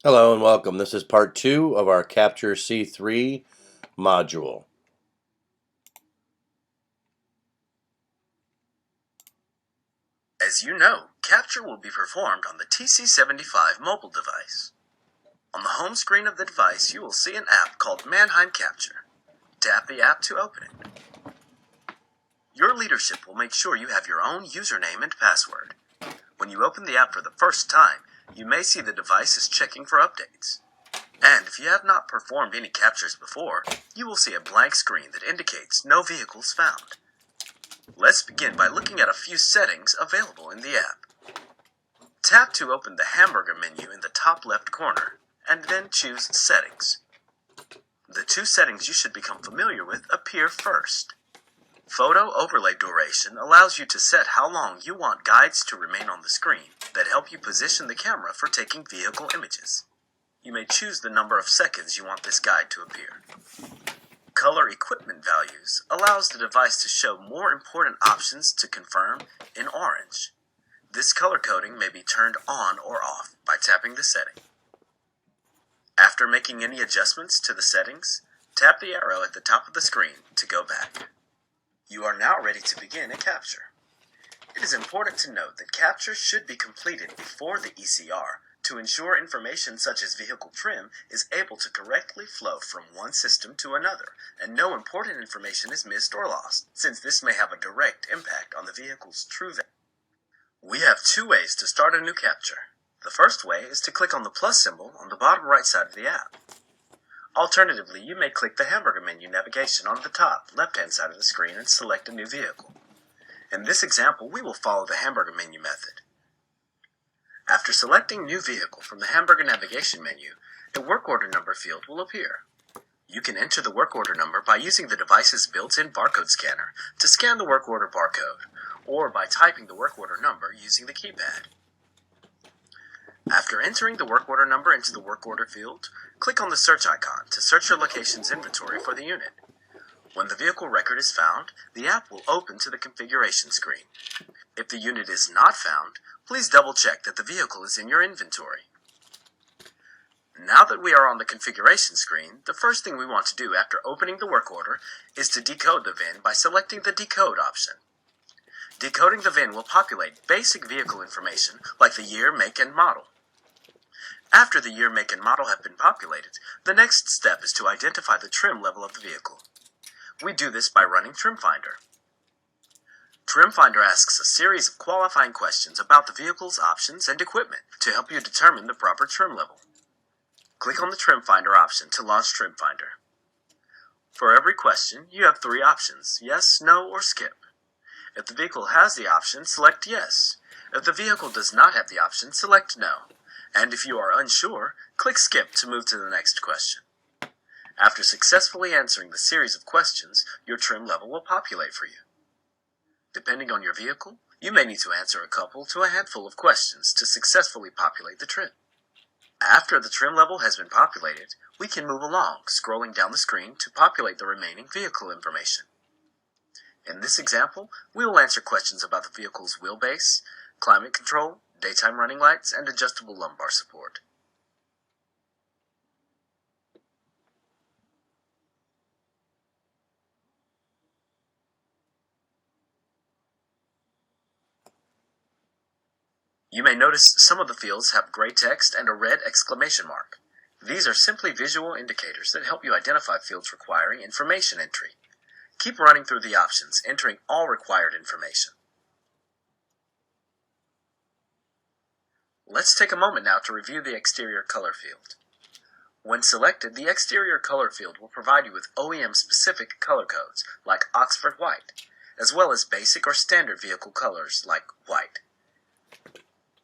Hello and welcome. This is part 2 of our Capture C3 module. As you know, capture will be performed on the TC75 mobile device. On the home screen of the device, you will see an app called Manheim Capture. Tap the app to open it. Your leadership will make sure you have your own username and password. When you open the app for the first time, you may see the device is checking for updates. And if you have not performed any captures before, you will see a blank screen that indicates no vehicles found. Let's begin by looking at a few settings available in the app. Tap to open the hamburger menu in the top left corner, and then choose Settings. The two settings you should become familiar with appear first. Photo overlay duration allows you to set how long you want guides to remain on the screen that help you position the camera for taking vehicle images. You may choose the number of seconds you want this guide to appear. Color equipment values allows the device to show more important options to confirm in orange. This color coding may be turned on or off by tapping the setting. After making any adjustments to the settings, tap the arrow at the top of the screen to go back. You are now ready to begin a capture. It is important to note that capture should be completed before the ECR to ensure information such as vehicle trim is able to correctly flow from one system to another, and no important information is missed or lost, since this may have a direct impact on the vehicle's true value. We have two ways to start a new capture. The first way is to click on the plus symbol on the bottom right side of the app. Alternatively, you may click the hamburger menu navigation on the top left-hand side of the screen and select a new vehicle. In this example, we will follow the hamburger menu method. After selecting New Vehicle from the hamburger navigation menu, a work order number field will appear. You can enter the work order number by using the device's built-in barcode scanner to scan the work order barcode, or by typing the work order number using the keypad. After entering the work order number into the work order field, click on the search icon to search your location's inventory for the unit. When the vehicle record is found, the app will open to the configuration screen. If the unit is not found, please double-check that the vehicle is in your inventory. Now that we are on the configuration screen, the first thing we want to do after opening the work order is to decode the VIN by selecting the Decode option. Decoding the VIN will populate basic vehicle information like the year, make, and model. After the year, make, and model have been populated, the next step is to identify the trim level of the vehicle. We do this by running Trim Finder. Trim Finder asks a series of qualifying questions about the vehicle's options and equipment to help you determine the proper trim level. Click on the Trim Finder option to launch Trim Finder. For every question, you have three options: yes, no, or skip. If the vehicle has the option, select yes. If the vehicle does not have the option, select no. And if you are unsure, click skip to move to the next question. After successfully answering the series of questions, your trim level will populate for you. Depending on your vehicle, you may need to answer a couple to a handful of questions to successfully populate the trim. After the trim level has been populated, we can move along, scrolling down the screen to populate the remaining vehicle information. In this example, we will answer questions about the vehicle's wheelbase, climate control, daytime running lights, and adjustable lumbar support. You may notice some of the fields have gray text and a red exclamation mark. These are simply visual indicators that help you identify fields requiring information entry. Keep running through the options, entering all required information. Let's take a moment now to review the exterior color field. When selected, the exterior color field will provide you with OEM-specific color codes, like Oxford White, as well as basic or standard vehicle colors, like white.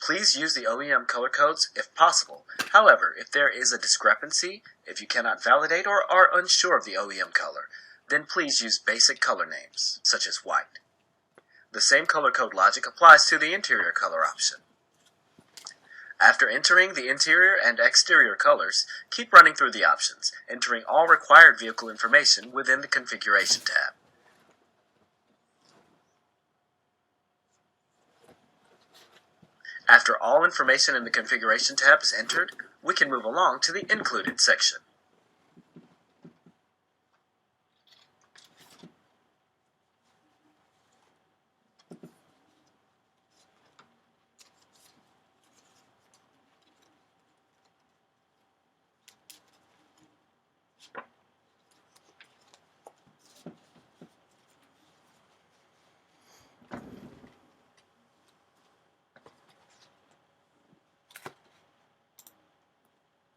Please use the OEM color codes if possible. However, if there is a discrepancy, if you cannot validate or are unsure of the OEM color, then please use basic color names, such as white. The same color code logic applies to the interior color option. After entering the interior and exterior colors, keep running through the options, entering all required vehicle information within the Configuration tab. After all information in the Configuration tab is entered, we can move along to the Included section.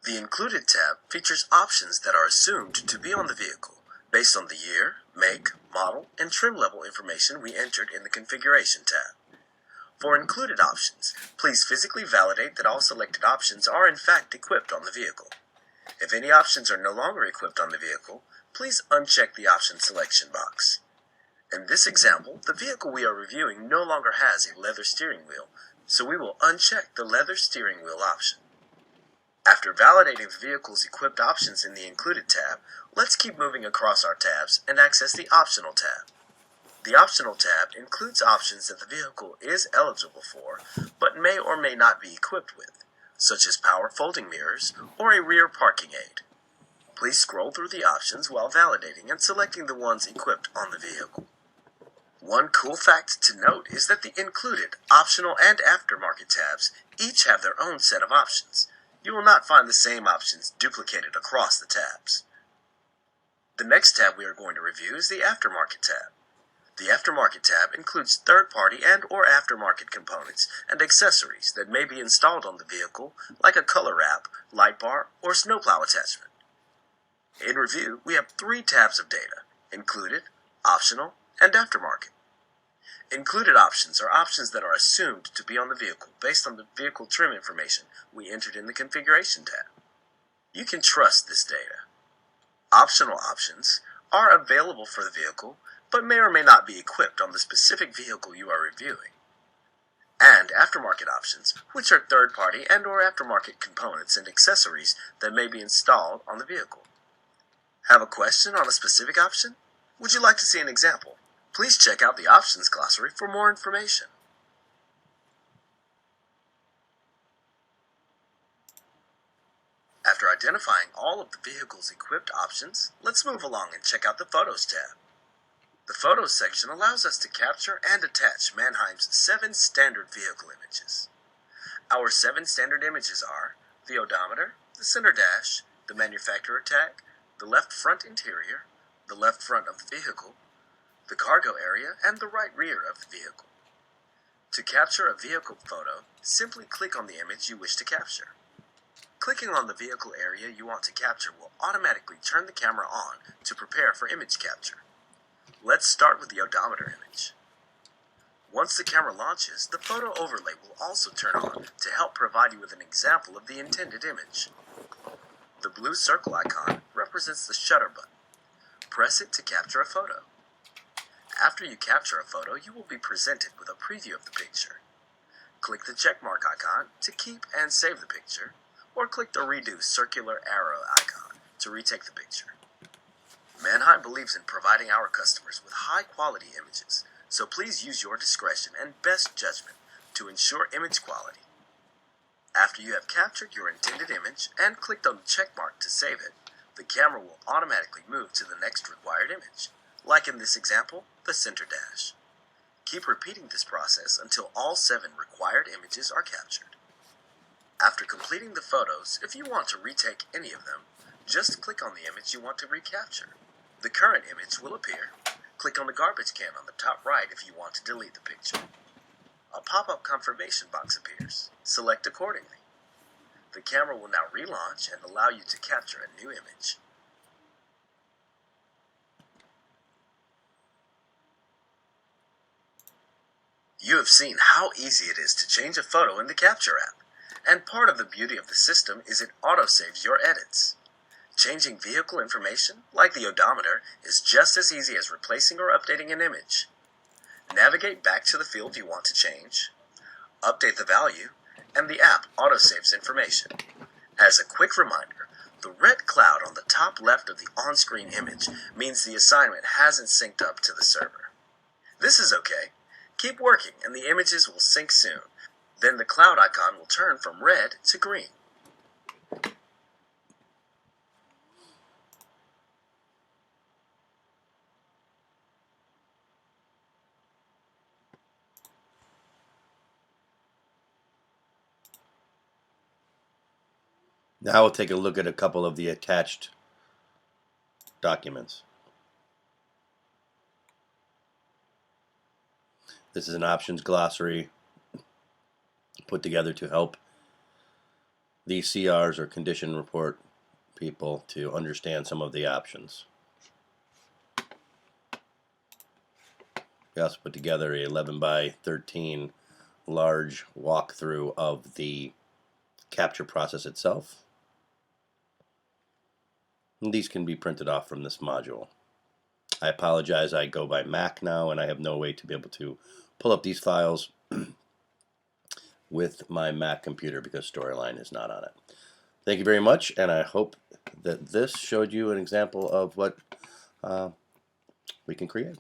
The Included tab features options that are assumed to be on the vehicle based on the year, make, model, and trim level information we entered in the Configuration tab. For included options, please physically validate that all selected options are in fact equipped on the vehicle. If any options are no longer equipped on the vehicle, please uncheck the option selection box. In this example, the vehicle we are reviewing no longer has a leather steering wheel, so we will uncheck the leather steering wheel option. After validating the vehicle's equipped options in the Included tab, let's keep moving across our tabs and access the Optional tab. The Optional tab includes options that the vehicle is eligible for, but may or may not be equipped with, such as power folding mirrors or a rear parking aid. Please scroll through the options while validating and selecting the ones equipped on the vehicle. One cool fact to note is that the Included, Optional, and Aftermarket tabs each have their own set of options. You will not find the same options duplicated across the tabs. The next tab we are going to review is the Aftermarket tab. The Aftermarket tab includes third-party and or aftermarket components and accessories that may be installed on the vehicle, like a color wrap, light bar, or snowplow attachment. In review, we have 3 tabs of data: Included, Optional, and Aftermarket. Included options are options that are assumed to be on the vehicle based on the vehicle trim information we entered in the Configuration tab. You can trust this data. Optional options are available for the vehicle, but may or may not be equipped on the specific vehicle you are reviewing. And aftermarket options, which are third-party and or aftermarket components and accessories that may be installed on the vehicle. Have a question on a specific option? Would you like to see an example? Please check out the Options glossary for more information. After identifying all of the vehicle's equipped options, let's move along and check out the Photos tab. The Photos section allows us to capture and attach Manheim's 7 standard vehicle images. Our 7 standard images are the odometer, the center dash, the manufacturer tag, the left front interior, the left front of the vehicle, the cargo area, and the right rear of the vehicle. To capture a vehicle photo, simply click on the image you wish to capture. Clicking on the vehicle area you want to capture will automatically turn the camera on to prepare for image capture. Let's start with the odometer image. Once the camera launches, the photo overlay will also turn on to help provide you with an example of the intended image. The blue circle icon represents the shutter button. Press it to capture a photo. After you capture a photo, you will be presented with a preview of the picture. Click the checkmark icon to keep and save the picture, or click the redo circular arrow icon to retake the picture. Manheim believes in providing our customers with high-quality images, so please use your discretion and best judgment to ensure image quality. After you have captured your intended image and clicked on the checkmark to save it, the camera will automatically move to the next required image, like in this example, the center dash. Keep repeating this process until all 7 required images are captured. After completing the photos, if you want to retake any of them, just click on the image you want to recapture. The current image will appear. Click on the garbage can on the top right if you want to delete the picture. A pop-up confirmation box appears. Select accordingly. The camera will now relaunch and allow you to capture a new image. You have seen how easy it is to change a photo in the Capture app, and part of the beauty of the system is it auto-saves your edits. Changing vehicle information, like the odometer, is just as easy as replacing or updating an image. Navigate back to the field you want to change, update the value, and the app auto-saves information. As a quick reminder, the red cloud on the top left of the on-screen image means the assignment hasn't synced up to the server. This is okay. Keep working and the images will sync soon. Then the cloud icon will turn from red to green. Now we'll take a look at a couple of the attached documents. This is an options glossary put together to help the CRs or condition report people to understand some of the options. We also put together a 11 by 13 large walkthrough of the capture process itself. And these can be printed off from this module. I apologize, I go by Mac now and I have no way to be able to pull up these files with my Mac computer because Storyline is not on it. Thank you very much, and I hope that this showed you an example of what we can create.